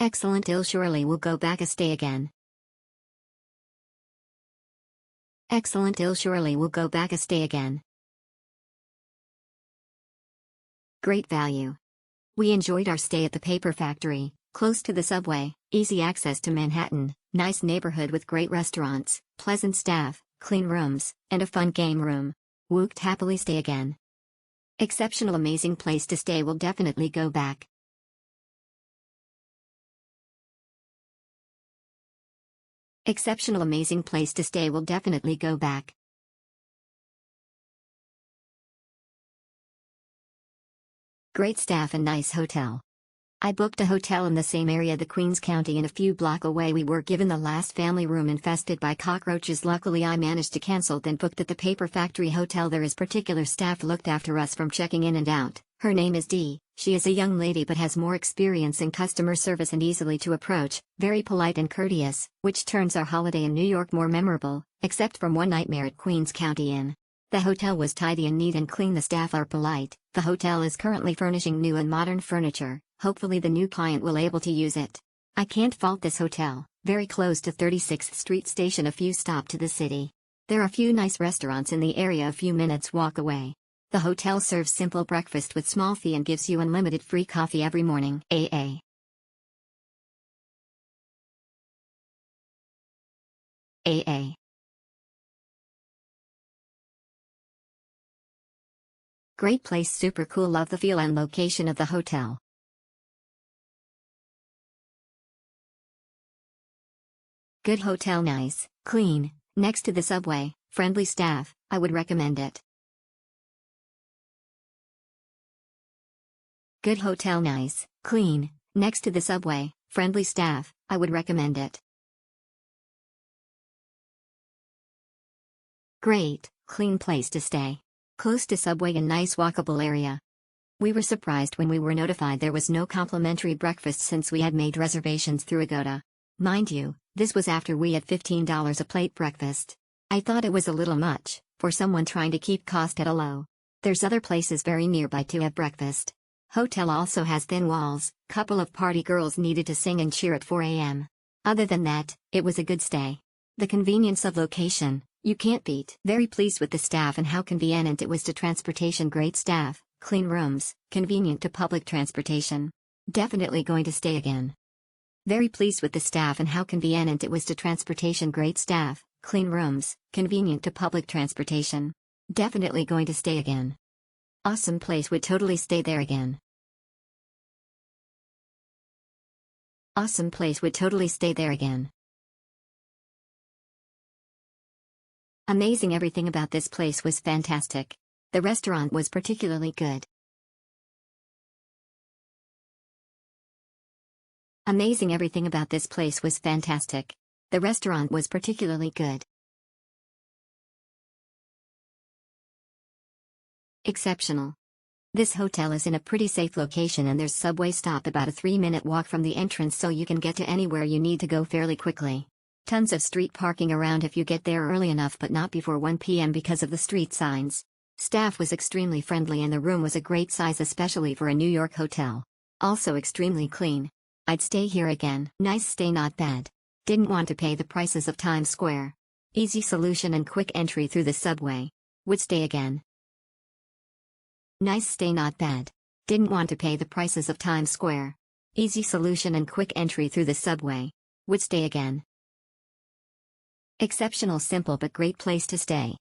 Excellent, I'll surely will go back a stay again. Excellent, I'll surely will go back a stay again. Great value. We enjoyed our stay at the paper factory, close to the subway, easy access to Manhattan, nice neighborhood with great restaurants, pleasant staff, clean rooms, and a fun game room. Would happily stay again. Exceptional, amazing place to stay, will definitely go back. Exceptional, amazing place to stay, will definitely go back. Great staff and nice hotel. I booked a hotel in the same area, the Queens County, and a few blocks away. We were given the last family room infested by cockroaches. Luckily I managed to cancel, then booked at the paper factory hotel. There is particular staff looked after us from checking in and out. Her name is Dee. She is a young lady but has more experience in customer service and easily to approach, very polite and courteous, which turns our holiday in New York more memorable, except from one nightmare at Queens County Inn. The hotel was tidy and neat and clean. The staff are polite. The hotel is currently furnishing new and modern furniture. Hopefully the new client will able to use it. I can't fault this hotel, very close to 36th Street Station, a few stop to the city. There are few nice restaurants in the area, a few minutes walk away. The hotel serves simple breakfast with small fee and gives you unlimited free coffee every morning. AA. AA. Great place, super cool, love the feel and location of the hotel. Good hotel, nice, clean, next to the subway, friendly staff, I would recommend it. Good hotel, nice, clean, next to the subway, friendly staff, I would recommend it. Great, clean place to stay. Close to subway and nice walkable area. We were surprised when we were notified there was no complimentary breakfast since we had made reservations through Agoda. Mind you, this was after we had $15 a plate breakfast. I thought it was a little much, for someone trying to keep cost at a low. There's other places very nearby to have breakfast. Hotel also has thin walls, couple of party girls needed to sing and cheer at 4 a.m. Other than that, it was a good stay. The convenience of location, you can't beat. Very pleased with the staff and how convenient it was to transportation. Great staff, clean rooms, convenient to public transportation. Definitely going to stay again. Very pleased with the staff and how convenient it was to transportation. Great staff, clean rooms, convenient to public transportation. Definitely going to stay again. Awesome place, would totally stay there again. Awesome place, would totally stay there again. Amazing, everything about this place was fantastic. The restaurant was particularly good. Amazing, everything about this place was fantastic. The restaurant was particularly good. Exceptional. This hotel is in a pretty safe location and there's subway stop about a 3-minute walk from the entrance, so you can get to anywhere you need to go fairly quickly. Tons of street parking around if you get there early enough, but not before 1 p.m. because of the street signs. Staff was extremely friendly and the room was a great size, especially for a New York hotel. Also extremely clean. I'd stay here again. Nice stay, not bad. Didn't want to pay the prices of Times Square. Easy solution and quick entry through the subway. Would stay again. Nice stay, not bad. Didn't want to pay the prices of Times Square. Easy solution and quick entry through the subway. Would stay again. Exceptional, simple but great place to stay.